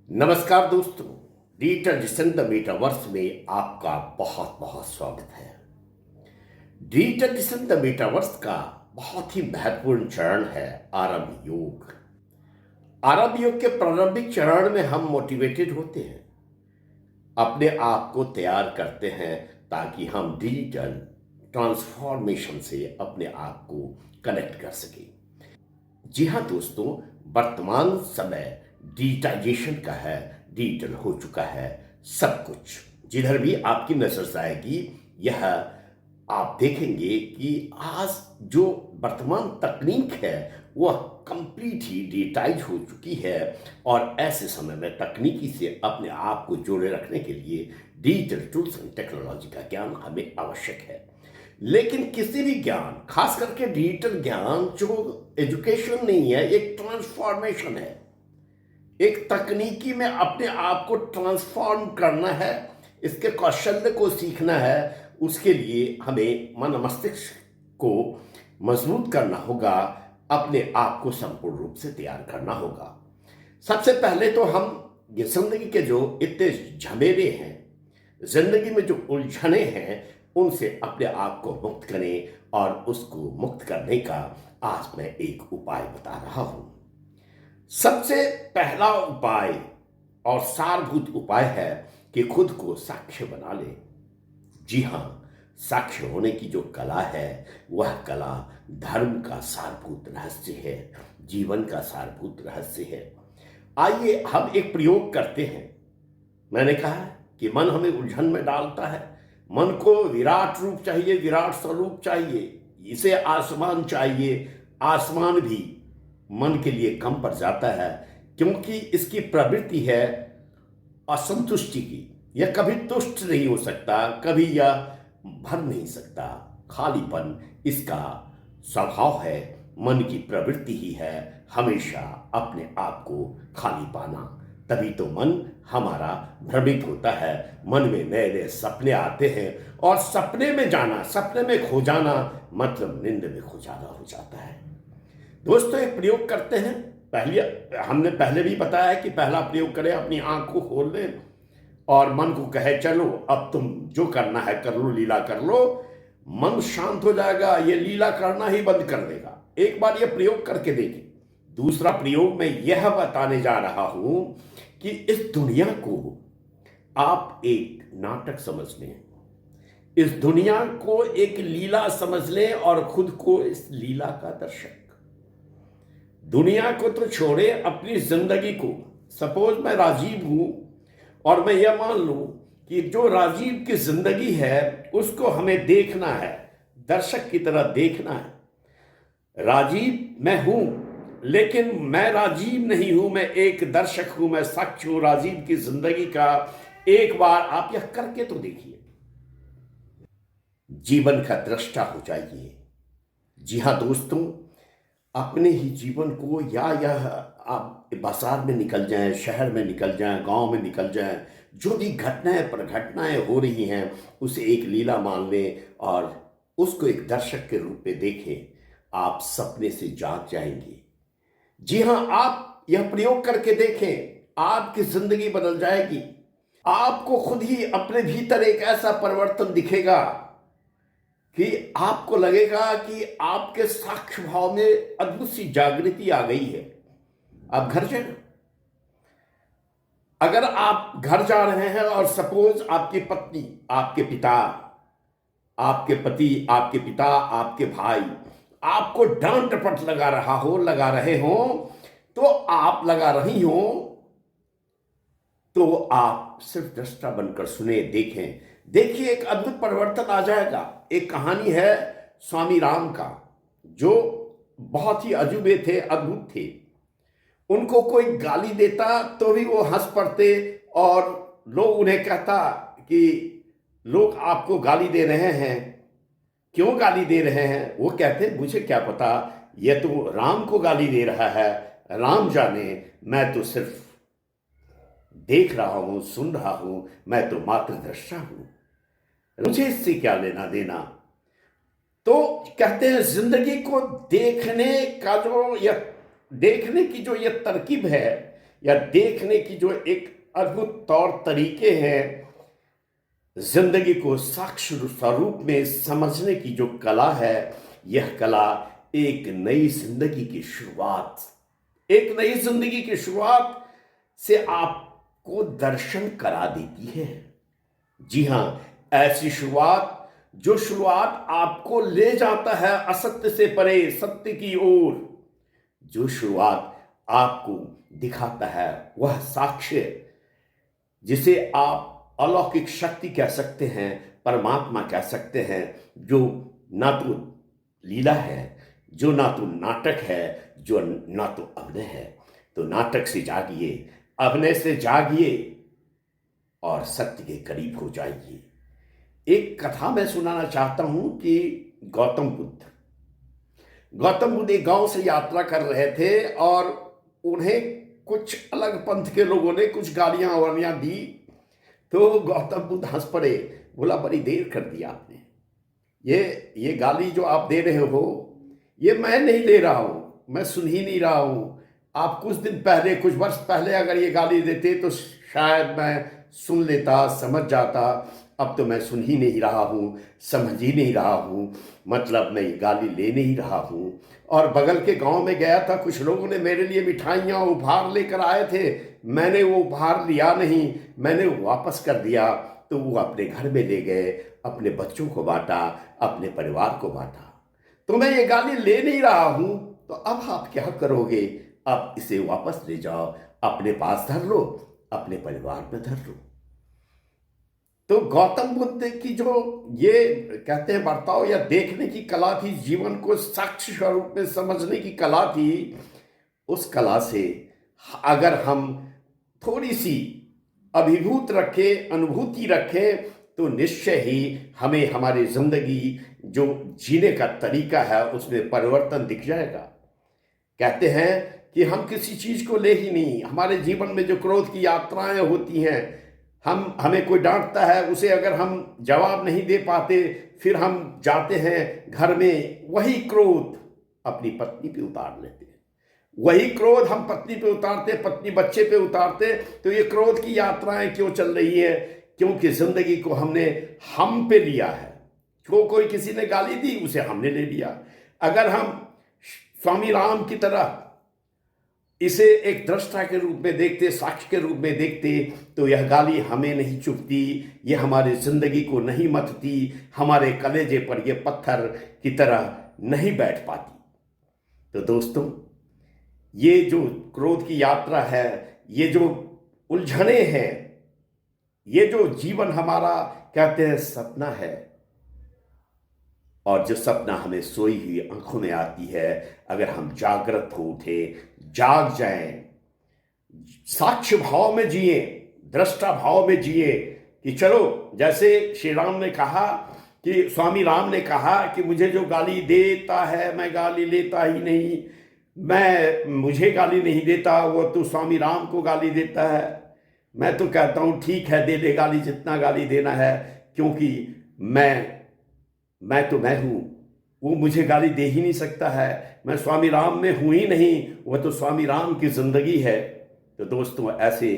नमस्कार दोस्तों। Digital digital the metaverse में आपका बहुत बहुत स्वागत है। डिजिटल डिजिटल द मेटावर्स का बहुत ही महत्वपूर्ण चरण है आरंभ योग। आरंभ योग के प्रारंभिक चरण में हम मोटिवेटेड होते हैं, अपने आप को तैयार करते हैं ताकि हम डिजिटल ट्रांसफॉर्मेशन से अपने आप को कनेक्ट कर सकें। जी हाँ दोस्तों, वर्तमान समय डिजिटाइजेशन का है, डिजिटल हो चुका है सब कुछ। जिधर भी आपकी नजर आएगी यह आप देखेंगे कि आज जो वर्तमान तकनीक है वह कंप्लीट ही डिजिटाइज हो चुकी है। और ऐसे समय में तकनीकी से अपने आप को जोड़े रखने के लिए डिजिटल टूल्स एंड टेक्नोलॉजी का ज्ञान हमें आवश्यक है। लेकिन किसी भी ज्ञान, खास करके डिजिटल ज्ञान, जो एजुकेशन नहीं है, एक ट्रांसफॉर्मेशन है। एक तकनीकी में अपने आप को ट्रांसफॉर्म करना है, इसके कौशल्य को सीखना है। उसके लिए हमें मन मस्तिष्क को मजबूत करना होगा, अपने आप को संपूर्ण रूप से तैयार करना होगा। सबसे पहले तो हम ये जिंदगी के जो इतने झमेले हैं, जिंदगी में जो उलझने हैं, उनसे अपने आप को मुक्त करें। और उसको मुक्त करने का आज मैं एक उपाय बता रहा हूं। सबसे पहला उपाय और सारभूत उपाय है कि खुद को साक्ष्य बना ले। जी हां, साक्ष्य होने की जो कला है वह कला धर्म का सारभूत रहस्य है, जीवन का सारभूत रहस्य है। आइए हम एक प्रयोग करते हैं। मैंने कहा कि मन हमें उलझन में डालता है। मन को विराट रूप चाहिए, विराट स्वरूप चाहिए, इसे आसमान चाहिए। आसमान भी मन के लिए कम पड़ जाता है, क्योंकि इसकी प्रवृत्ति है असंतुष्टि की। यह कभी तुष्ट नहीं हो सकता, कभी यह भर नहीं सकता। खालीपन इसका स्वभाव है, मन की प्रवृत्ति ही है हमेशा अपने आप को खाली पाना। तभी तो मन हमारा भ्रमित होता है, मन में नए नए सपने आते हैं, और सपने में जाना, सपने में खो जाना मतलब नींद में खो जाना हो जाता है। दोस्तों एक प्रयोग करते हैं। हमने पहले भी बताया है कि पहला प्रयोग करें, अपनी आंख को खोल लें और मन को कहे चलो अब तुम जो करना है कर लो, लीला कर लो। मन शांत हो जाएगा, ये लीला करना ही बंद कर देगा। एक बार ये प्रयोग करके देखिए। दूसरा प्रयोग मैं यह बताने जा रहा हूं कि इस दुनिया को आप एक नाटक समझ लें, इस दुनिया को एक लीला समझ लें और खुद को इस लीला का दर्शक। दुनिया को तो छोड़े, अपनी जिंदगी को। सपोज मैं राजीव हूं और मैं यह मान लूं कि जो राजीव की जिंदगी है उसको हमें देखना है, दर्शक की तरह देखना है। राजीव मैं हूं, लेकिन मैं राजीव नहीं हूं, मैं एक दर्शक हूं, मैं साक्षी हूं राजीव की जिंदगी का। एक बार आप यह करके तो देखिए, जीवन का दृष्टा हो जाइए। जी हां दोस्तों, अपने ही जीवन को या आप बाजार में निकल जाएं, शहर में निकल जाएं, गांव में निकल जाएं, जो भी घटनाएं पर घटनाएं हो रही हैं उसे एक लीला मान लें और उसको एक दर्शक के रूप में देखें। आप सपने से जाग जाएंगे। जी हां, आप यह प्रयोग करके देखें, आपकी जिंदगी बदल जाएगी। आपको खुद ही अपने भीतर एक ऐसा परिवर्तन दिखेगा कि आपको लगेगा कि आपके साक्ष्य भाव में अद्भुत सी जागृति आ गई है। आप घर जाए, अगर आप घर जा रहे हैं और सपोज आपकी पत्नी, आपके पिता, आपके पति, आपके पिता, आपके भाई आपको डांट डपट लगा रहे हो, तो आप लगा रही हो, तो आप सिर्फ दृष्टा बनकर सुने, देखें। देखिए एक अद्भुत परिवर्तन आ जाएगा। एक कहानी है स्वामी राम का, जो बहुत ही अजूबे थे, अद्भुत थे। उनको कोई गाली देता तो भी वो हंस पड़ते, और लोग उन्हें कहता कि लोग आपको गाली दे रहे हैं, क्यों गाली दे रहे हैं? वो कहते मुझे क्या पता, ये तो राम को गाली दे रहा है, राम जाने, मैं तो सिर्फ देख रहा हूं, सुन रहा हूं, मैं तो मात्र दृष्टा हूं, मुझे इससे क्या लेना देना। तो कहते हैं जिंदगी को देखने का जो यह देखने की जो यह तरकीब है, या देखने की जो एक अद्भुत तौर तरीके हैं, जिंदगी को साक्ष्य स्वरूप में समझने की जो कला है, यह कला एक नई जिंदगी की शुरुआत, एक नई जिंदगी की शुरुआत से आपको दर्शन करा देती है। जी हां, ऐसी शुरुआत जो शुरुआत आपको ले जाता है असत्य से परे सत्य की ओर, जो शुरुआत आपको दिखाता है वह साक्ष्य जिसे आप अलौकिक शक्ति कह सकते हैं, परमात्मा कह सकते हैं, जो ना तो लीला है, जो ना तो नाटक है, जो ना तो अभिनय है। तो नाटक से जागिए, अभिनय से जागिए और सत्य के करीब हो जाइए। एक कथा मैं सुनाना चाहता हूं कि गौतम बुद्ध एक गांव से यात्रा कर रहे थे और उन्हें कुछ अलग पंथ के लोगों ने कुछ गालियां वालियां दी। तो गौतम बुद्ध हंस पड़े, बोला बड़ी देर कर दिया आपने, ये गाली जो आप दे रहे हो ये मैं नहीं दे रहा हूं, मैं सुन ही नहीं रहा हूं। आप कुछ दिन पहले, कुछ वर्ष पहले अगर ये गाली देते तो शायद मैं सुन लेता, समझ जाता। अब तो मैं सुन ही नहीं रहा हूँ, समझ ही नहीं रहा हूँ, मतलब मैं ये गाली ले नहीं रहा हूँ। और बगल के गांव में गया था, कुछ लोगों ने मेरे लिए मिठाइयाँ उपहार लेकर आए थे, मैंने वो उपहार लिया नहीं, मैंने वापस कर दिया। तो वो अपने घर में ले गए, अपने बच्चों को बांटा, अपने परिवार को बांटा। तो मैं ये गाली ले नहीं रहा हूँ, तो अब आप क्या करोगे? अब इसे वापस ले जाओ, अपने पास धर लो, अपने परिवार में धर लो। तो गौतम बुद्ध की जो ये कहते हैं बर्ताव या देखने की कला थी, जीवन को साक्ष्य स्वरूप में समझने की कला थी, उस कला से अगर हम थोड़ी सी अभिभूत रखें, अनुभूति रखें, तो निश्चय ही हमें हमारी जिंदगी जो जीने का तरीका है उसमें परिवर्तन दिख जाएगा। कहते हैं कि हम किसी चीज को ले ही नहीं, हमारे जीवन में जो क्रोध की यात्राएं होती हैं, हमें कोई डांटता है, उसे अगर हम जवाब नहीं दे पाते, फिर हम जाते हैं घर में, वही क्रोध अपनी पत्नी पे उतार लेते हैं, वही क्रोध हम पत्नी पे उतारते, पत्नी बच्चे पे उतारते। तो ये क्रोध की यात्राएं क्यों चल रही है? क्योंकि जिंदगी को हमने हम पे लिया है। कोई किसी ने गाली दी, उसे हमने ले लिया। अगर हम स्वामी राम की तरह इसे एक दृष्टा के रूप में देखते, साक्ष्य के रूप में देखते, तो यह गाली हमें नहीं चुभती, यह हमारी जिंदगी को नहीं मथती, हमारे कलेजे पर यह पत्थर की तरह नहीं बैठ पाती। तो दोस्तों, ये जो क्रोध की यात्रा है, ये जो उलझने हैं, ये जो जीवन हमारा कहते हैं सपना है, और जो सपना हमें सोई हुई आंखों में आती है, अगर हम जागृत हो उठे, जाग जाएं, साक्ष्य भाव में जिए, दृष्टा भाव में जिए कि चलो, जैसे श्री राम ने कहा कि स्वामी राम ने कहा कि मुझे जो गाली देता है मैं गाली लेता ही नहीं, मुझे गाली नहीं देता, वो तो स्वामी राम को गाली देता है। मैं तो कहता हूं ठीक है, दे गाली, जितना गाली देना है, क्योंकि मैं तो मैं हूं, वो मुझे गाली दे ही नहीं सकता है, मैं स्वामी राम में हूं ही नहीं, वह तो स्वामी राम की जिंदगी है। तो दोस्तों, ऐसे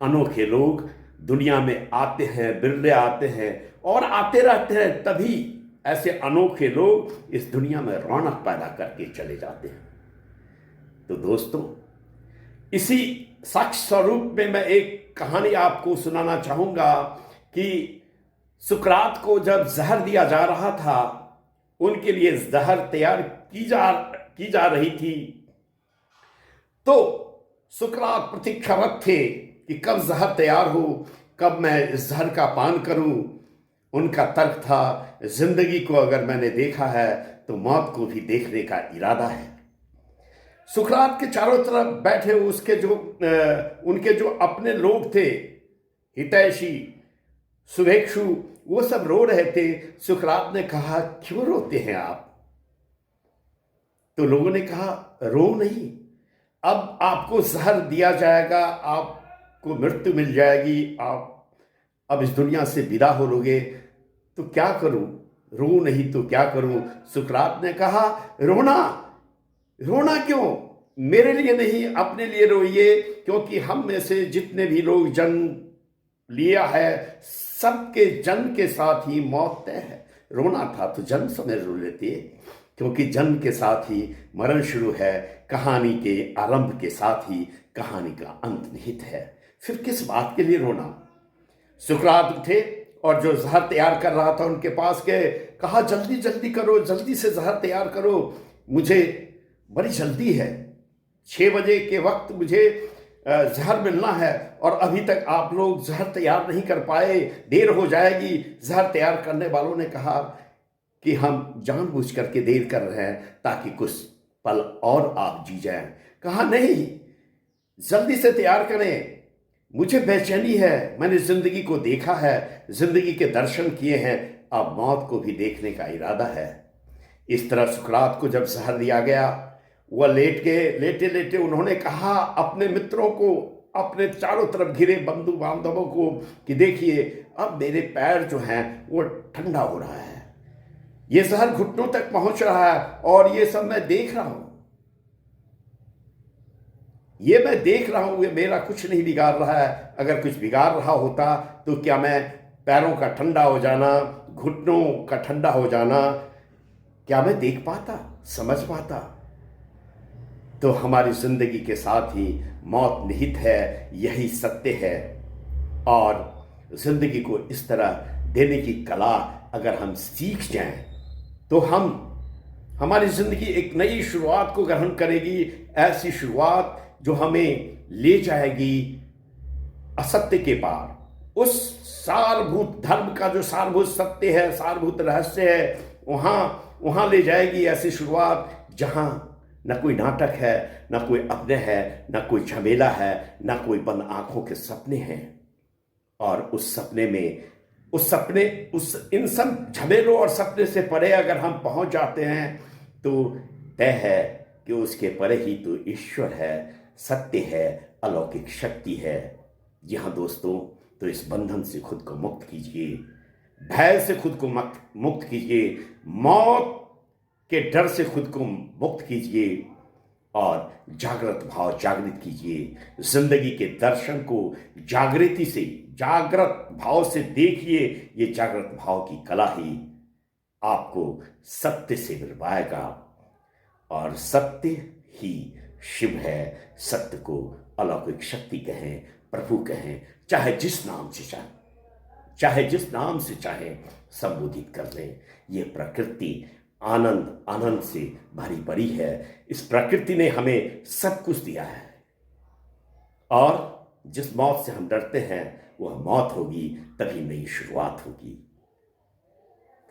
अनोखे लोग दुनिया में आते हैं, बिरले आते हैं और आते रहते हैं। तभी ऐसे अनोखे लोग इस दुनिया में रौनक पैदा करके चले जाते हैं। तो दोस्तों, इसी साक्ष्य स्वरूप में मैं एक कहानी आपको सुनाना चाहूंगा कि सुकरात को जब जहर दिया जा रहा था, उनके लिए जहर तैयार की जा रही थी, तो सुकरात प्रतीक्षारत थे कि कब जहर तैयार हो, कब मैं इस जहर का पान करूं। उनका तर्क था, जिंदगी को अगर मैंने देखा है तो मौत को भी देखने का इरादा है। सुकरात के चारों तरफ बैठे उनके जो अपने लोग थे, हितैषी, शुभेक्षु, वो सब रो रहे थे। सुकरात ने कहा, क्यों रोते हैं आप? तो लोगों ने कहा, रो नहीं, अब आपको जहर दिया जाएगा, आपको मृत्यु मिल जाएगी, आप अब इस दुनिया से विदा हो लोगे, तो क्या करूं? रो नहीं तो क्या करूं? सुकरात ने कहा, रोना क्यों? मेरे लिए नहीं, अपने लिए रोइए, क्योंकि हम में से जितने भी लोग जन्म लिया है, सबके जन्म के साथ ही मौत तय है। रोना था तो जन्म समय रो लेती है, क्योंकि जन्म के साथ ही मरण शुरू है। कहानी के आरंभ के साथ ही कहानी का अंत निहित है। फिर किस बात के लिए रोना? सुकरात उठे और जो जहर तैयार कर रहा था उनके पास गए, कहा जल्दी जल्दी करो, जल्दी से जहर तैयार करो, मुझे बड़ी जल्दी है, 6 बजे के वक्त मुझे जहर मिलना है और अभी तक आप लोग जहर तैयार नहीं कर पाए, देर हो जाएगी। जहर तैयार करने वालों ने कहा कि हम जानबूझ करके देर कर रहे हैं ताकि कुछ पल और आप जी जाएं। कहा नहीं, जल्दी से तैयार करें, मुझे बेचैनी है, मैंने जिंदगी को देखा है, जिंदगी के दर्शन किए हैं, अब मौत को भी देखने का इरादा है। इस तरह सुकरात को जब जहर दिया गया, वह लेट गए। लेटे लेटे उन्होंने कहा अपने मित्रों को, अपने चारों तरफ घिरे बंधु बांधवों को कि देखिए अब मेरे पैर जो हैं वो ठंडा हो रहा है, ये जहर घुटनों तक पहुंच रहा है और ये सब मैं देख रहा हूं, ये मैं देख रहा हूं, ये मेरा कुछ नहीं बिगाड़ रहा है। अगर कुछ बिगाड़ रहा होता तो क्या मैं पैरों का ठंडा हो जाना, घुटनों का ठंडा हो जाना, क्या मैं देख पाता, समझ पाता? तो हमारी जिंदगी के साथ ही मौत निहित है, यही सत्य है। और जिंदगी को इस तरह देने की कला अगर हम सीख जाएं तो हमारी जिंदगी एक नई शुरुआत को ग्रहण करेगी, ऐसी शुरुआत जो हमें ले जाएगी असत्य के पार, उस सारभूत धर्म का जो सारभूत सत्य है, सारभूत रहस्य है, वहां ले जाएगी। ऐसी शुरुआत जहां न कोई नाटक है, न कोई अभिनय है, न कोई झमेला है, न कोई बंद आंखों के सपने हैं। और उस सपने में, इन सब झमेलों और सपने से परे अगर हम पहुंच जाते हैं तो तय है कि उसके परे ही तो ईश्वर है, सत्य है, अलौकिक शक्ति है। जी हाँ दोस्तों, तो इस बंधन से खुद को मुक्त कीजिए, भय से खुद को मुक्त कीजिए, मौत के डर से खुद को मुक्त कीजिए और जागृत भाव जागृत कीजिए। जिंदगी के दर्शन को जागृत भाव से देखिए। ये जागृत भाव की कला ही आपको सत्य से मिलवाएगा और सत्य ही शिव है। सत्य को अलौकिक शक्ति कहें, प्रभु कहें, चाहे जिस नाम से चाहे संबोधित कर लें। ये प्रकृति आनंद से भरी पड़ी है। इस प्रकृति ने हमें सब कुछ दिया है और जिस मौत से हम डरते हैं वह मौत होगी, तभी नई शुरुआत होगी।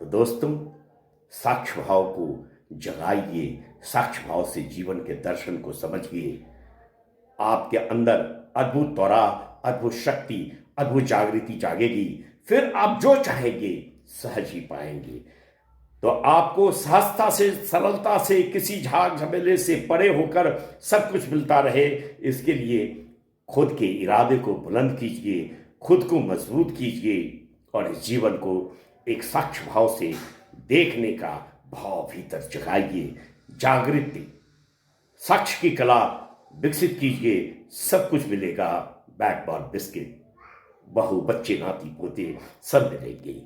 तो दोस्तों, साक्ष्य भाव को जगाइए, साक्ष्य भाव से जीवन के दर्शन को समझिए। आपके अंदर अद्भुत तौरा, अद्भुत शक्ति, अद्भुत जागृति जागेगी। फिर आप जो चाहेंगे सहज ही पाएंगे। तो आपको सहजता से, सरलता से, किसी झाग झमेले से परे होकर सब कुछ मिलता रहे, इसके लिए खुद के इरादे को बुलंद कीजिए, खुद को मजबूत कीजिए और इस जीवन को एक साक्ष्य भाव से देखने का भाव भीतर जगाइए। जागृति, साक्ष्य की कला विकसित कीजिए, सब कुछ मिलेगा। बैट बॉल बिस्किट, बहू, बच्चे, नाती पोते सब मिलेंगे।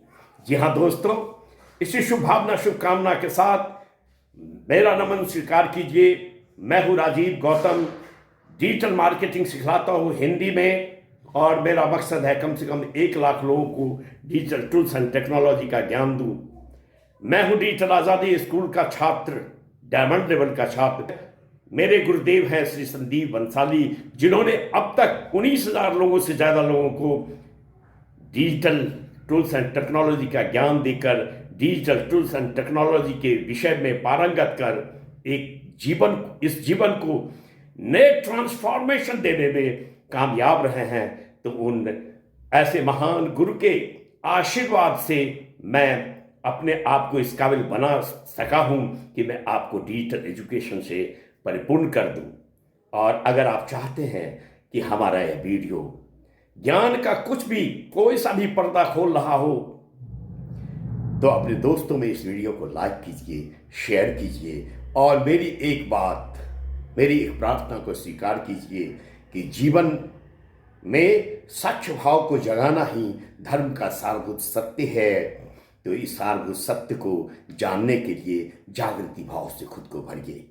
जी हाँ दोस्तों, इसी शुभ भावना, शुभकामना के साथ मेरा नमन स्वीकार कीजिए। मैं हूँ राजीव गौतम, डिजिटल मार्केटिंग सिखाता हूँ हिंदी में और मेरा मकसद है कम से कम 1 लाख लोगों को डिजिटल टूल्स एंड टेक्नोलॉजी का ज्ञान दूँ। मैं हूँ डिजिटल आज़ादी स्कूल का छात्र, डायमंड लेवल का छात्र। मेरे गुरुदेव हैं श्री संदीप बंसाली, जिन्होंने अब तक 19,000 लोगों से ज़्यादा लोगों को डिजिटल टूल्स एंड टेक्नोलॉजी का ज्ञान देकर, डिजिटल टूल्स एंड टेक्नोलॉजी के विषय में पारंगत कर इस जीवन को नए ट्रांसफॉर्मेशन देने में कामयाब रहे हैं। तो उन ऐसे महान गुरु के आशीर्वाद से मैं अपने आप को इस काबिल बना सका हूं कि मैं आपको डिजिटल एजुकेशन से परिपूर्ण कर दूं। और अगर आप चाहते हैं कि हमारा यह वीडियो ज्ञान का कोई सा भी पर्दा खोल रहा हो, तो अपने दोस्तों में इस वीडियो को लाइक कीजिए, शेयर कीजिए और मेरी एक बात मेरी एक प्रार्थना को स्वीकार कीजिए कि जीवन में सच भाव को जगाना ही धर्म का सारभूत सत्य है। तो इस सारभूत सत्य को जानने के लिए जागृति भाव से खुद को भरिए।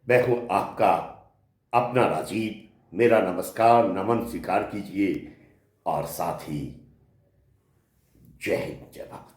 मैं हूं आपका अपना राजीव। मेरा नमस्कार नमन स्वीकार कीजिए और साथ ही जय हिंद जय भारत।